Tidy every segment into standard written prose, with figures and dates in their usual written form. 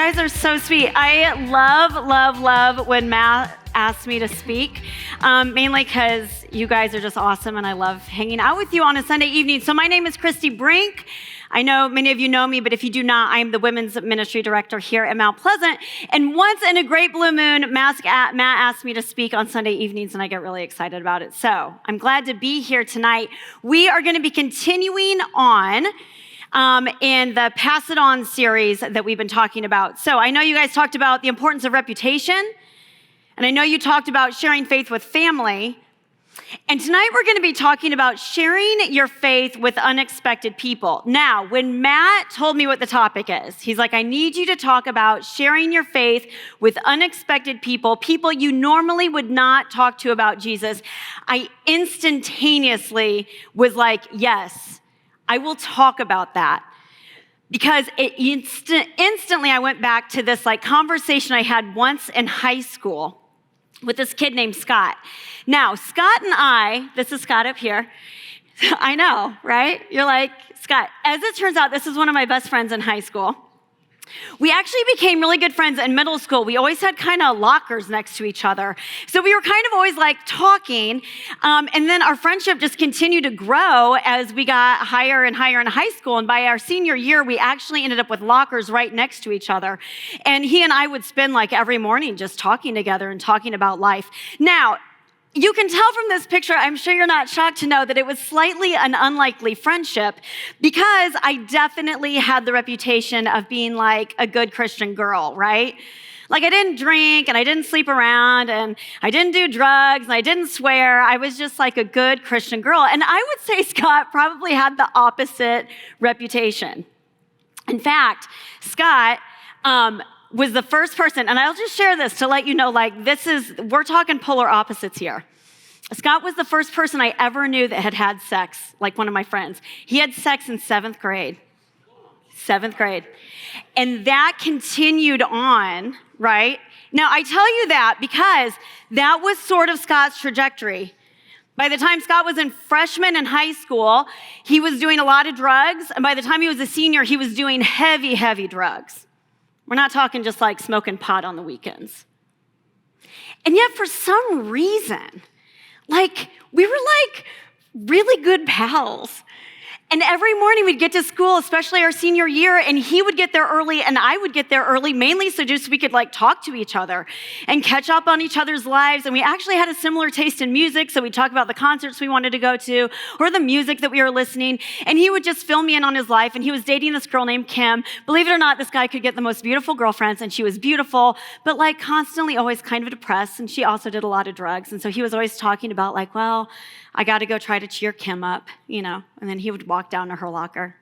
guys are so sweet. I love when Matt asks me to speak, mainly because you guys are just awesome and I love hanging out with you on a Sunday evening. So my name is Christy Brink. I know many of you know me, but if you do not, I am the Women's Ministry Director here at Mount Pleasant. And once in a great blue moon, Matt asked me to speak on Sunday evenings, and I get really excited about it. So I'm glad to be here tonight. We are going to be continuing on in the Pass It On series that we've been talking about. So I know you guys talked about the importance of reputation, and I know you talked about sharing faith with family. And tonight we're going to be talking about sharing your faith with unexpected people. Now, when Matt told me what the topic is, he's like, I need you to talk about sharing your faith with unexpected people, people you normally would not talk to about Jesus. I instantaneously was like, yes, I will talk about that. Because instantly I went back to this conversation I had once in high school with this kid named Scott. Now, Scott and I, this is Scott up here. I know, right? You're like, Scott. As it turns out, this is one of my best friends in high school. We actually became really good friends in middle school. We always had kind of lockers next to each other. So we were kind of always talking. And then our friendship just continued to grow as we got higher and higher in high school. And by our senior year, we actually ended up with lockers right next to each other. And he and I would spend every morning just talking together and talking about life. Now, you can tell from this picture, I'm sure you're not shocked to know that it was slightly an unlikely friendship because I definitely had the reputation of being a good Christian girl, right? I didn't drink and I didn't sleep around and I didn't do drugs and I didn't swear. I was just a good Christian girl. And I would say Scott probably had the opposite reputation. In fact, Scott, was the first person, and I'll just share this to let you know, we're talking polar opposites here. Scott was the first person I ever knew that had sex, one of my friends. He had sex in 7th grade. 7th grade. And that continued on, right? Now, I tell you that because that was sort of Scott's trajectory. By the time Scott was in freshman in high school, he was doing a lot of drugs, and by the time he was a senior, he was doing heavy drugs. We're not talking just smoking pot on the weekends. And yet for some reason, we were really good pals. And every morning we'd get to school, especially our senior year, and he would get there early and I would get there early, mainly so just we could talk to each other and catch up on each other's lives. And we actually had a similar taste in music, so we'd talk about the concerts we wanted to go to or the music that we were listening. And he would just fill me in on his life. And he was dating this girl named Kim. Believe it or not, this guy could get the most beautiful girlfriends, and she was beautiful, but constantly always kind of depressed. And she also did a lot of drugs. And so he was always talking about well, I got to go try to cheer Kim up, and then he would walk down to her locker.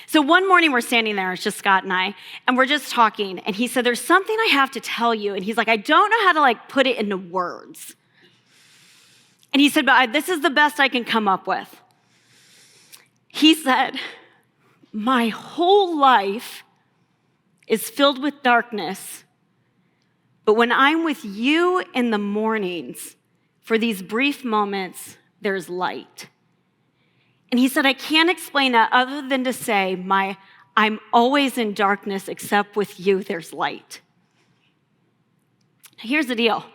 So one morning we're standing there, it's just Scott and I, and we're just talking. And he said, there's something I have to tell you. And he's like, I don't know how to put it into words. And he said, but this is the best I can come up with. He said, my whole life is filled with darkness, but when I'm with you in the mornings, for these brief moments, there's light. And he said, I can't explain that other than to say, I'm always in darkness except with you, there's light. Here's the deal.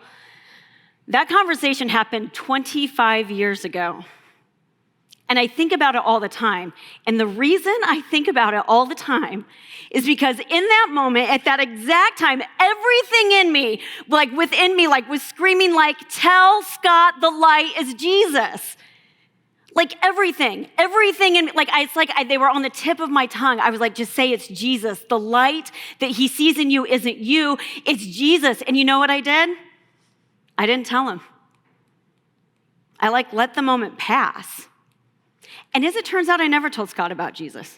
That conversation happened 25 years ago. And I think about it all the time. And the reason I think about it all the time is because in that moment, at that exact time, everything in me, within me, was screaming, tell Scott the light is Jesus. Everything in me, they were on the tip of my tongue. I was just say it's Jesus. The light that he sees in you isn't you, it's Jesus. And you know what I did? I didn't tell him. I let the moment pass. And as it turns out, I never told Scott about Jesus.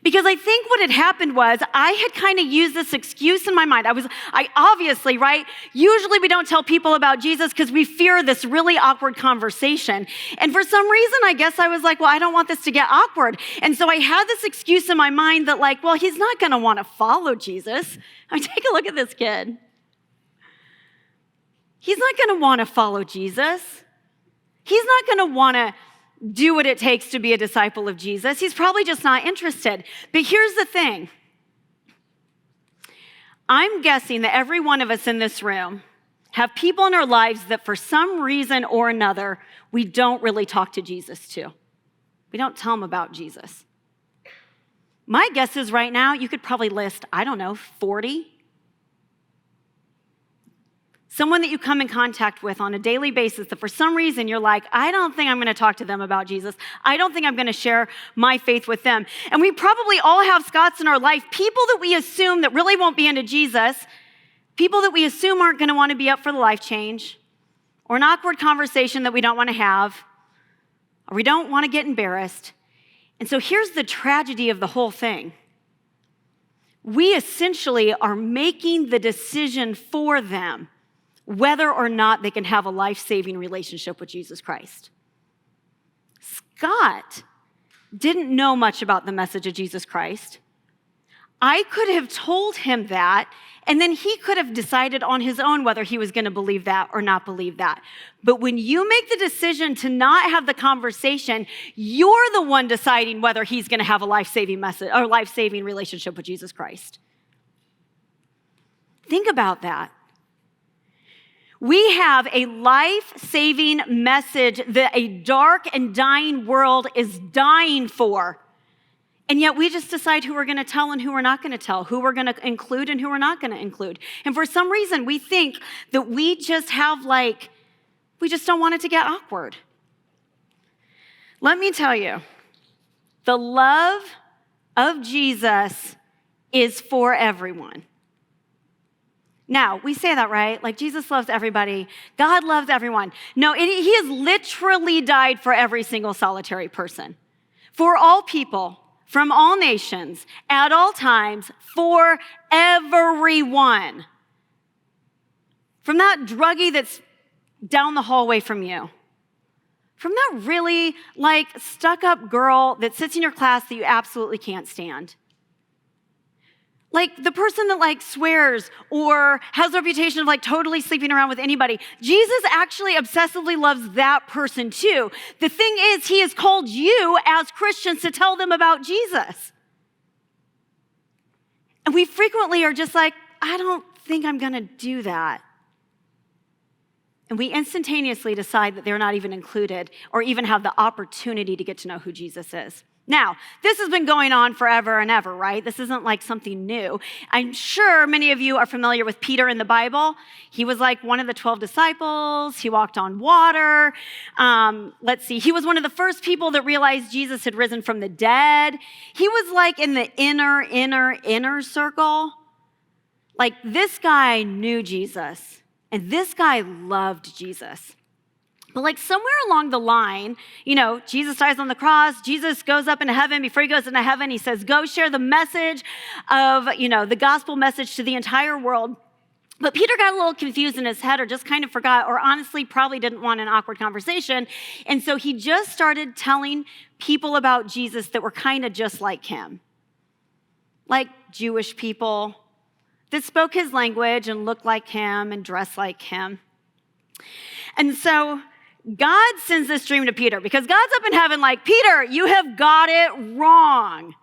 Because I think what had happened was I had kind of used this excuse in my mind. I obviously, right? Usually we don't tell people about Jesus because we fear this really awkward conversation. And for some reason, I guess I was well, I don't want this to get awkward. And so I had this excuse in my mind that well, he's not going to want to follow Jesus. Take a look at this kid. He's not going to want to follow Jesus. He's not going to want to do what it takes to be a disciple of Jesus. He's probably just not interested. But here's the thing. I'm guessing that every one of us in this room have people in our lives that for some reason or another, we don't really talk to Jesus to. We don't tell them about Jesus. My guess is right now, you could probably list, 40. Someone that you come in contact with on a daily basis that for some reason you're like, I don't think I'm going to talk to them about Jesus. I don't think I'm going to share my faith with them. And we probably all have Scots in our life, people that we assume that really won't be into Jesus, people that we assume aren't going to want to be up for the life change, or an awkward conversation that we don't want to have, or we don't want to get embarrassed. And so here's the tragedy of the whole thing. We essentially are making the decision for them whether or not they can have a life-saving relationship with Jesus Christ. Scott didn't know much about the message of Jesus Christ. I could have told him that, and then he could have decided on his own whether he was going to believe that or not believe that. But when you make the decision to not have the conversation, you're the one deciding whether he's going to have a life-saving message or life-saving relationship with Jesus Christ. Think about that. We have a life-saving message that a dark and dying world is dying for. And yet we just decide who we're going to tell and who we're not going to tell, who we're going to include and who we're not going to include. And for some reason, we think that we just don't want it to get awkward. Let me tell you, the love of Jesus is for everyone. Now, we say that, right? Like Jesus loves everybody. God loves everyone. No, he has literally died for every single solitary person, for all people, from all nations, at all times, for everyone. From that druggie that's down the hallway from you. From that really stuck-up girl that sits in your class that you absolutely can't stand. Like the person that swears or has a reputation of totally sleeping around with anybody. Jesus actually obsessively loves that person too. The thing is, he has called you as Christians to tell them about Jesus. And we frequently are just I don't think I'm going to do that. And we instantaneously decide that they're not even included or even have the opportunity to get to know who Jesus is. Now, this has been going on forever and ever, right? This isn't something new. I'm sure many of you are familiar with Peter in the Bible. He was one of the 12 disciples. He walked on water. He was one of the first people that realized Jesus had risen from the dead. He was in the inner circle. This guy knew Jesus, and this guy loved Jesus. But somewhere along the line, Jesus dies on the cross. Jesus goes up into heaven. Before he goes into heaven, he says, go share the message of, the gospel message to the entire world. But Peter got a little confused in his head or just kind of forgot or honestly probably didn't want an awkward conversation. And so he just started telling people about Jesus that were kind of just like him. Like Jewish people that spoke his language and looked like him and dressed like him. And so God sends this dream to Peter because God's up in heaven Peter, you have got it wrong.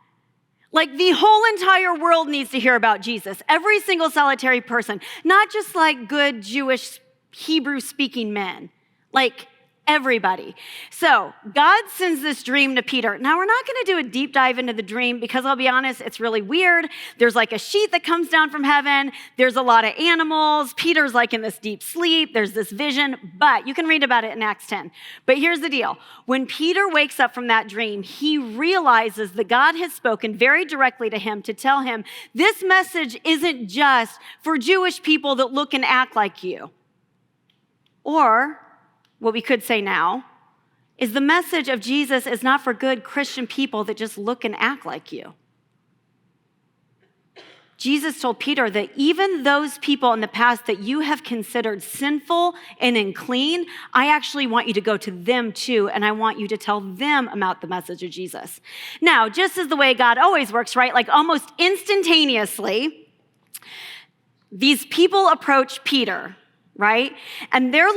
The whole entire world needs to hear about Jesus. Every single solitary person, not just good Jewish Hebrew-speaking men, everybody. So God sends this dream to Peter. Now, we're not going to do a deep dive into the dream because I'll be honest, it's really weird. There's a sheet that comes down from heaven. There's a lot of animals. Peter's in this deep sleep. There's this vision, but you can read about it in Acts 10. But here's the deal. When Peter wakes up from that dream, he realizes that God has spoken very directly to him to tell him, this message isn't just for Jewish people that look and act like you. Or what we could say now is the message of Jesus is not for good Christian people that just look and act like you. Jesus told Peter that even those people in the past that you have considered sinful and unclean, I actually want you to go to them too, and I want you to tell them about the message of Jesus. Now, just as the way God always works, right? Almost instantaneously, these people approach Peter, right? And they're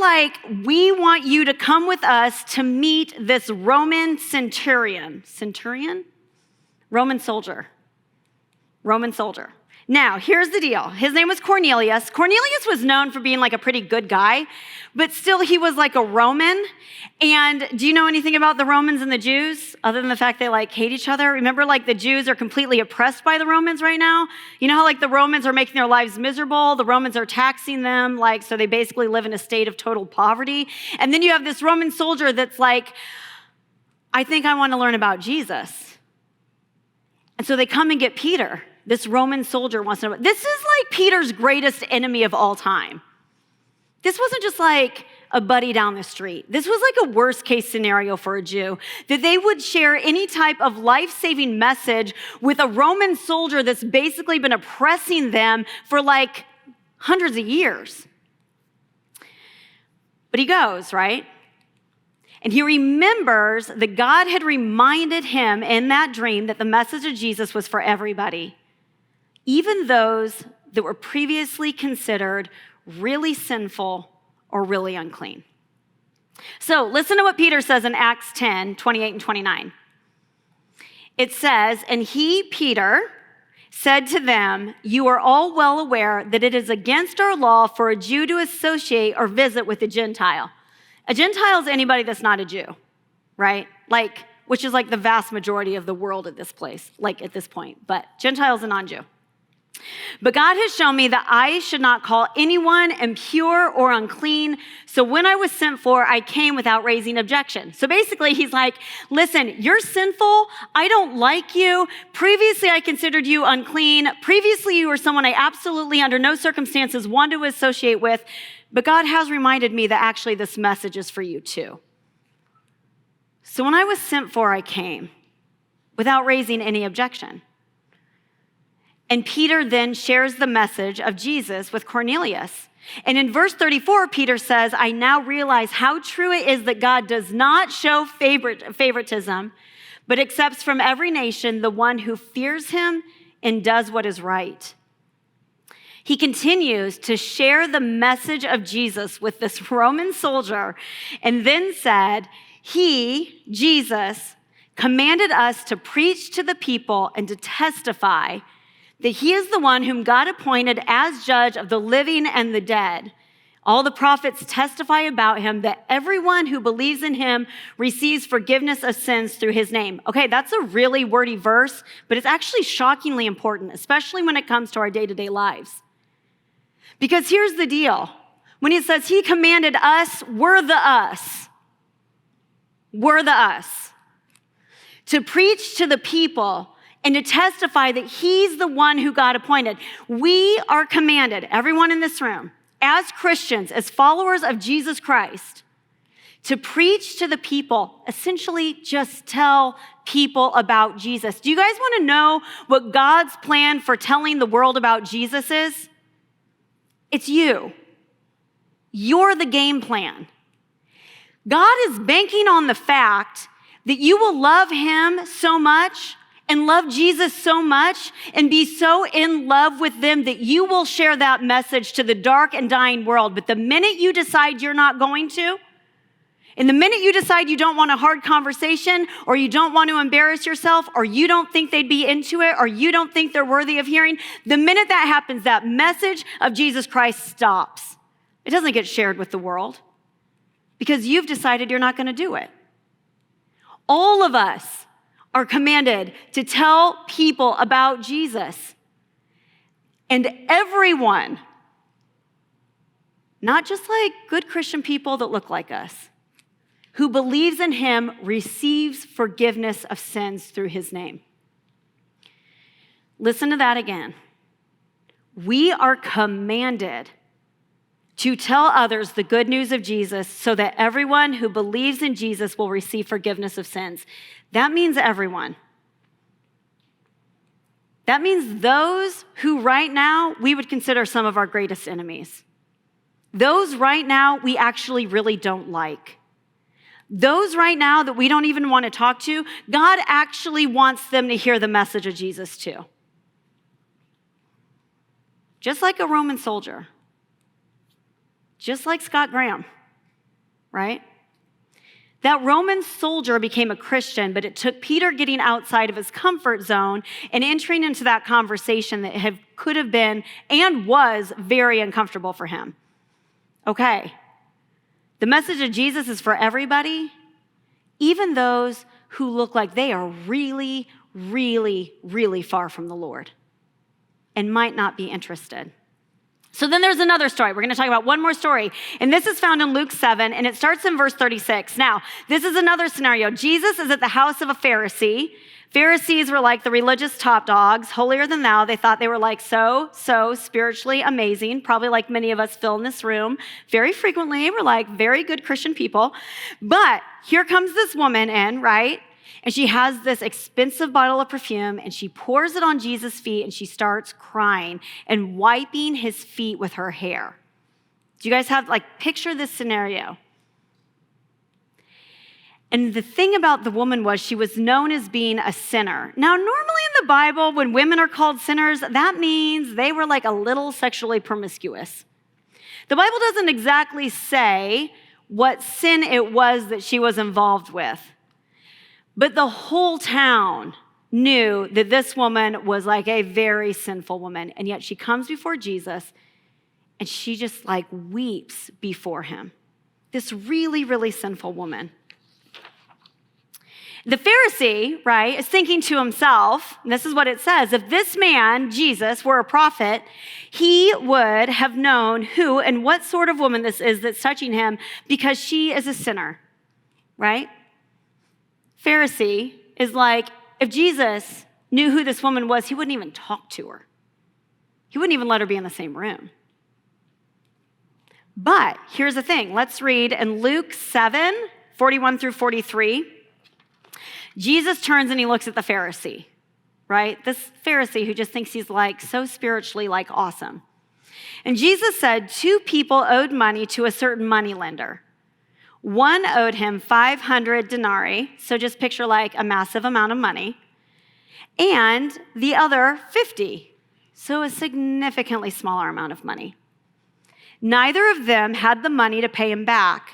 we want you to come with us to meet this Roman centurion. Roman soldier. Now, here's the deal. His name was Cornelius. Cornelius was known for being like a pretty good guy, but still he was like a Roman. And do you know anything about the Romans and the Jews other than the fact they like hate each other? Remember, like the Jews are completely oppressed by the Romans right now? You know how like the Romans are making their lives miserable? The Romans are taxing them, like, so they basically live in a state of total poverty. And then you have this Roman soldier that's like, I think I want to learn about Jesus. And so they come and get Peter. This Roman soldier wants to know. This is like Peter's greatest enemy of all time. This wasn't just like a buddy down the street. This was like a worst case scenario for a Jew, that they would share any type of life-saving message with a Roman soldier that's basically been oppressing them for like hundreds of years. But he goes, right? And he remembers that God had reminded him in that dream that the message of Jesus was for everybody, even those that were previously considered really sinful or really unclean. So listen to what Peter says in Acts 10, 28 and 29. It says, and he, Peter, said to them, you are all well aware that it is against our law for a Jew to associate or visit with a Gentile. A Gentile is anybody that's not a Jew, right? Like, which is like the vast majority of the world at this place, like at this point. But Gentile is a non-Jew. But God has shown me that I should not call anyone impure or unclean. So when I was sent for, I came without raising objection. So basically, he's like, listen, you're sinful. I don't like you. Previously, I considered you unclean. Previously, you were someone I absolutely, under no circumstances, wanted to associate with. But God has reminded me that actually this message is for you too. So when I was sent for, I came without raising any objection. And Peter then shares the message of Jesus with Cornelius. And in verse 34, Peter says, I now realize how true it is that God does not show favoritism, but accepts from every nation the one who fears him and does what is right. He continues to share the message of Jesus with this Roman soldier and then said, he, Jesus, commanded us to preach to the people and to testify that he is the one whom God appointed as judge of the living and the dead. All the prophets testify about him that everyone who believes in him receives forgiveness of sins through his name. Okay, that's a really wordy verse, but it's actually shockingly important, especially when it comes to our day-to-day lives. Because here's the deal. When he says he commanded us, we're the us. We're the us. To preach to the people and to testify that he's the one who God appointed. We are commanded, everyone in this room, as Christians, as followers of Jesus Christ, to preach to the people, essentially just tell people about Jesus. Do you guys want to know what God's plan for telling the world about Jesus is? It's you. You're the game plan. God is banking on the fact that you will love him so much and love Jesus so much and be so in love with them that you will share that message to the dark and dying world. But the minute you decide you're not going to, and the minute you decide you don't want a hard conversation, or you don't want to embarrass yourself, or you don't think they'd be into it, or you don't think they're worthy of hearing, the minute that happens, that message of Jesus Christ stops. It doesn't get shared with the world because you've decided you're not going to do it. All of us are commanded to tell people about Jesus. And everyone, not just like good Christian people that look like us, who believes in him receives forgiveness of sins through his name. Listen to that again. We are commanded to tell others the good news of Jesus so that everyone who believes in Jesus will receive forgiveness of sins. That means everyone. That means those who right now we would consider some of our greatest enemies. Those right now we actually really don't like. Those right now that we don't even want to talk to, God actually wants them to hear the message of Jesus too. Just like a Roman soldier. Just like Scott Graham, right? That Roman soldier became a Christian, but it took Peter getting outside of his comfort zone and entering into that conversation that could have been and was very uncomfortable for him. Okay, the message of Jesus is for everybody, even those who look like they are really, really, really far from the Lord and might not be interested. So then there's another story. We're going to talk about one more story. And this is found in Luke 7, and it starts in verse 36. Now, this is another scenario. Jesus is at the house of a Pharisee. Pharisees were like the religious top dogs, holier than thou. They thought they were like so spiritually amazing, probably like many of us feel in this room. Very frequently, we're like very good Christian people. But here comes this woman in, right? And she has this expensive bottle of perfume, and she pours it on Jesus' feet, and she starts crying and wiping his feet with her hair. Do you guys have, picture this scenario? And the thing about the woman was she was known as being a sinner. Now, normally in the Bible, when women are called sinners, that means they were like a little sexually promiscuous. The Bible doesn't exactly say what sin it was that she was involved with. But the whole town knew that this woman was like a very sinful woman. And yet she comes before Jesus and she just weeps before him. This really, really sinful woman. The Pharisee, right, is thinking to himself, and this is what it says, if this man, Jesus, were a prophet, he would have known who and what sort of woman this is that's touching him because she is a sinner, right? Pharisee is like, if Jesus knew who this woman was, he wouldn't even talk to her. He wouldn't even let her be in the same room. But here's the thing. Let's read in Luke 7, 41 through 43. Jesus turns and he looks at the Pharisee, right? This Pharisee who just thinks he's so spiritually awesome. And Jesus said, 2 people owed money to a certain moneylender. One owed him 500 denarii, so just picture a massive amount of money, and the other 50, so a significantly smaller amount of money. Neither of them had the money to pay him back,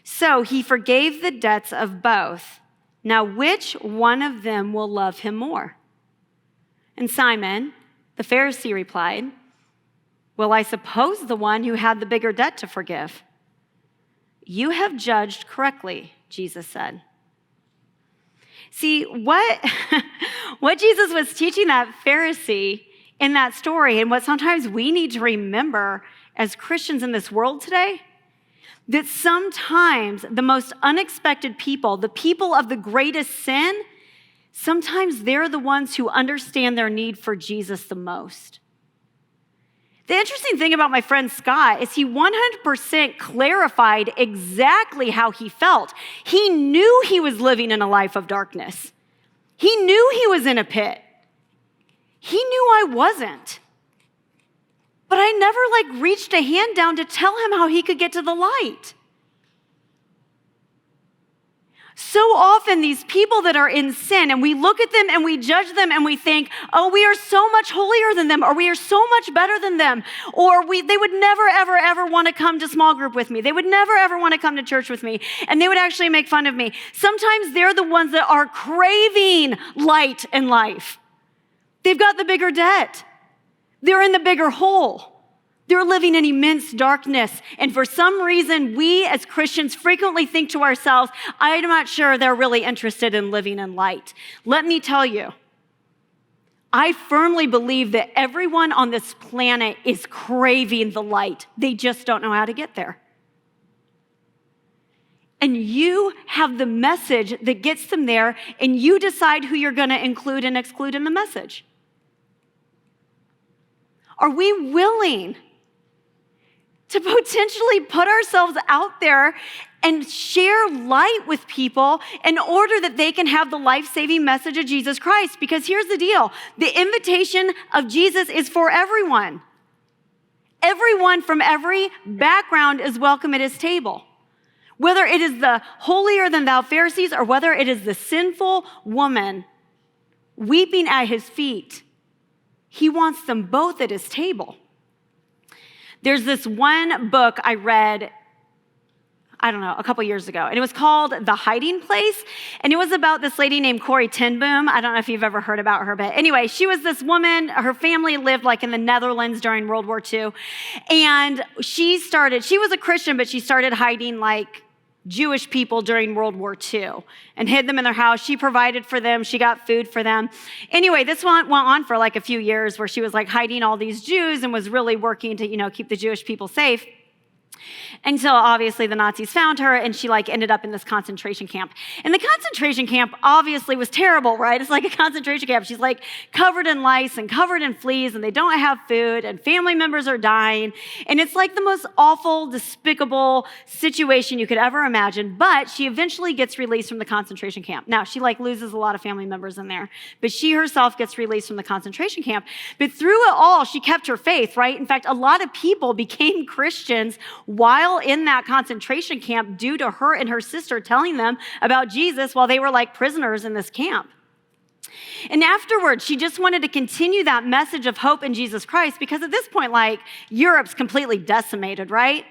so he forgave the debts of both. Now, which one of them will love him more? And Simon, the Pharisee, replied, well, I suppose the one who had the bigger debt to forgive. You have judged correctly, Jesus said. See, what Jesus was teaching that Pharisee in that story, and what sometimes we need to remember as Christians in this world today, that sometimes the most unexpected people, the people of the greatest sin, sometimes they're the ones who understand their need for Jesus the most. The interesting thing about my friend Scott is he 100% clarified exactly how he felt. He knew he was living in a life of darkness. He knew he was in a pit. He knew I wasn't. But I never reached a hand down to tell him how he could get to the light. So often these people that are in sin, and we look at them and we judge them and we think, oh, we are so much holier than them, or we are so much better than them, or they would never, ever, ever want to come to small group with me. They would never, ever want to come to church with me, and they would actually make fun of me. Sometimes they're the ones that are craving light in life. They've got the bigger debt. They're in the bigger hole. They're living in immense darkness. And for some reason, we as Christians frequently think to ourselves, I'm not sure they're really interested in living in light. Let me tell you, I firmly believe that everyone on this planet is craving the light. They just don't know how to get there. And you have the message that gets them there, and you decide who you're going to include and exclude in the message. Are we willing to potentially put ourselves out there and share light with people in order that they can have the life-saving message of Jesus Christ? Because here's the deal. The invitation of Jesus is for everyone. Everyone from every background is welcome at his table. Whether it is the holier-than-thou Pharisees or whether it is the sinful woman weeping at his feet, he wants them both at his table. There's this one book I read, I don't know, a couple years ago. And it was called The Hiding Place. And it was about this lady named Corrie ten Boom. I don't know if you've ever heard about her, but anyway, she was this woman. Her family lived like in the Netherlands during World War II. And she was a Christian, but she started hiding like Jewish people during World War II and hid them in their house. She provided for them. She got food for them. Anyway, this went on for like a few years where she was like hiding all these Jews and was really working to, keep the Jewish people safe. Until obviously the Nazis found her and she like ended up in this concentration camp. And the concentration camp obviously was terrible, right? It's like a concentration camp. She's like covered in lice and covered in fleas and they don't have food and family members are dying. And it's like the most awful, despicable situation you could ever imagine. But she eventually gets released from the concentration camp. Now she like loses a lot of family members in there, but she herself gets released from the concentration camp. But through it all, she kept her faith, right? In fact, a lot of people became Christians while in that concentration camp due to her and her sister telling them about Jesus while they were like prisoners in this camp. And afterwards, she just wanted to continue that message of hope in Jesus Christ because at this point, like, Europe's completely decimated, right?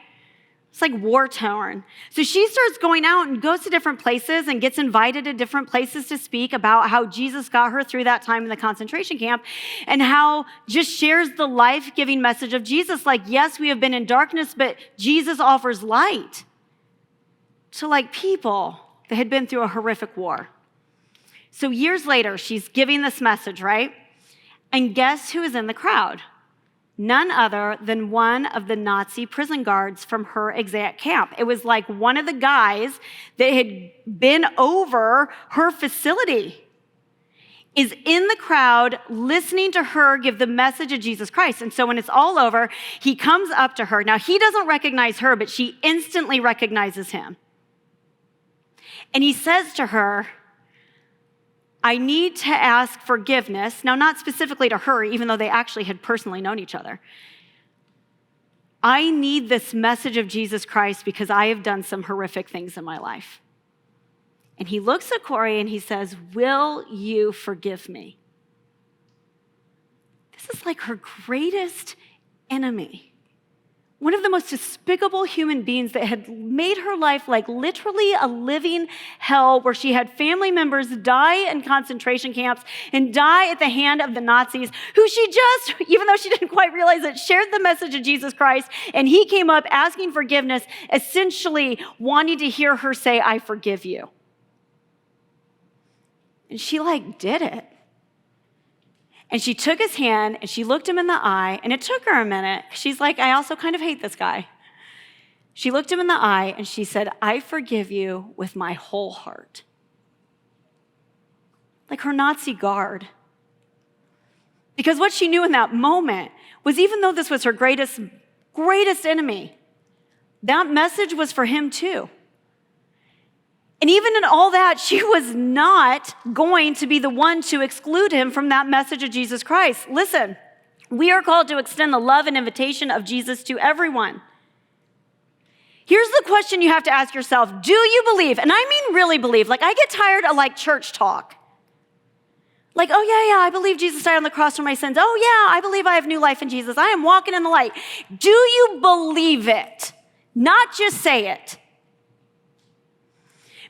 It's like war-torn. So she starts going out and goes to different places and gets invited to different places to speak about how Jesus got her through that time in the concentration camp and how just shares the life-giving message of Jesus. Like, yes, we have been in darkness, but Jesus offers light to like people that had been through a horrific war. So years later, she's giving this message, right? And guess who is in the crowd? None other than one of the Nazi prison guards from her exact camp. It was like one of the guys that had been over her facility is in the crowd listening to her give the message of Jesus Christ. And so when it's all over, he comes up to her. Now, he doesn't recognize her, but she instantly recognizes him. And he says to her, I need to ask forgiveness. Now, not specifically to her, even though they actually had personally known each other. I need this message of Jesus Christ because I have done some horrific things in my life. And he looks at Corrie and he says, will you forgive me? This is like her greatest enemy. One of the most despicable human beings that had made her life like literally a living hell where she had family members die in concentration camps and die at the hand of the Nazis, who she just, even though she didn't quite realize it, shared the message of Jesus Christ, and he came up asking forgiveness, essentially wanting to hear her say, I forgive you. And she like did it. And she took his hand and she looked him in the eye, and it took her a minute. She's like, I also kind of hate this guy. She looked him in the eye and she said, I forgive you with my whole heart. Like her Nazi guard. Because what she knew in that moment was even though this was her greatest enemy, that message was for him too. And even in all that, she was not going to be the one to exclude him from that message of Jesus Christ. Listen, we are called to extend the love and invitation of Jesus to everyone. Here's the question you have to ask yourself. Do you believe? And I mean really believe. Like, I get tired of like church talk. Like, oh yeah, I believe Jesus died on the cross for my sins. Oh yeah, I believe I have new life in Jesus. I am walking in the light. Do you believe it? Not just say it.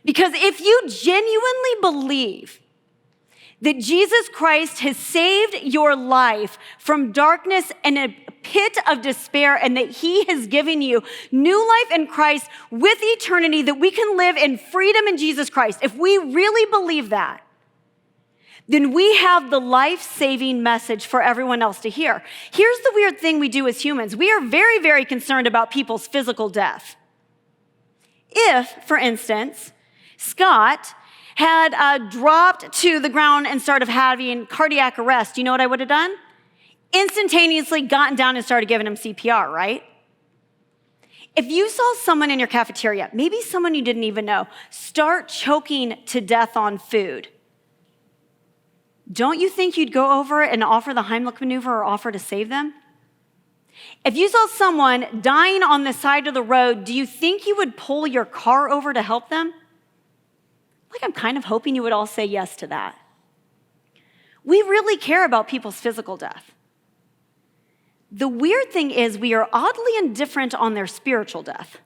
Because if you genuinely believe that Jesus Christ has saved your life from darkness and a pit of despair, and that he has given you new life in Christ with eternity, that we can live in freedom in Jesus Christ, if we really believe that, then we have the life-saving message for everyone else to hear. Here's the weird thing we do as humans. We are very, very concerned about people's physical death. If, for instance, Scott had dropped to the ground and started having cardiac arrest, you know what I would have done? Instantaneously gotten down and started giving him CPR, right? If you saw someone in your cafeteria, maybe someone you didn't even know, start choking to death on food, don't you think you'd go over and offer the Heimlich maneuver or offer to save them? If you saw someone dying on the side of the road, do you think you would pull your car over to help them? Like, I'm kind of hoping you would all say yes to that. We really care about people's physical death. The weird thing is we are oddly indifferent on their spiritual death.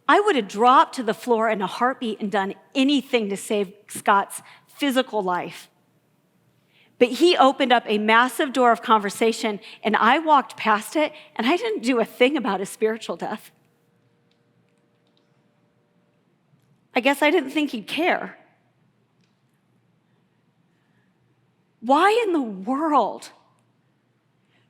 I would have dropped to the floor in a heartbeat and done anything to save Scott's physical life. But he opened up a massive door of conversation, and I walked past it, and I didn't do a thing about his spiritual death. I guess I didn't think he'd care. Why in the world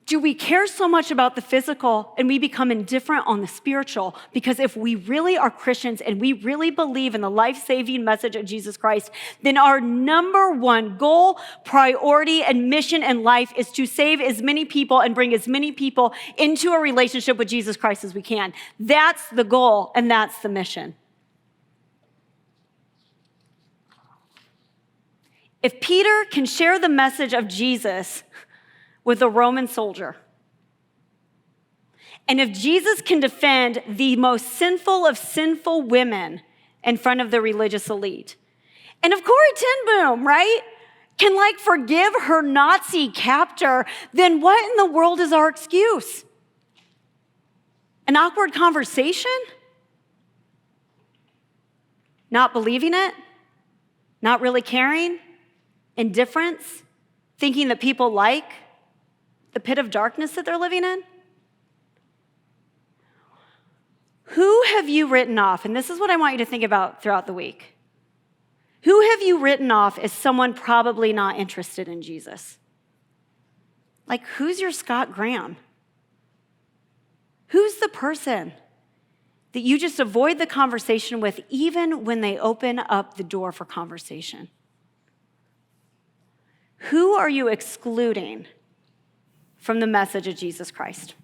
do we care so much about the physical and we become indifferent on the spiritual? Because if we really are Christians and we really believe in the life-saving message of Jesus Christ, then our number one goal, priority, and mission in life is to save as many people and bring as many people into a relationship with Jesus Christ as we can. That's the goal and that's the mission. If Peter can share the message of Jesus with a Roman soldier, and if Jesus can defend the most sinful of sinful women in front of the religious elite, and if Corrie ten Boom, right, can forgive her Nazi captor, then what in the world is our excuse? An awkward conversation? Not believing it? Not really caring? Indifference, thinking that people like the pit of darkness that they're living in? Who have you written off? And this is what I want you to think about throughout the week. Who have you written off as someone probably not interested in Jesus? Who's your Scott Graham? Who's the person that you just avoid the conversation with even when they open up the door for conversation? Who are you excluding from the message of Jesus Christ?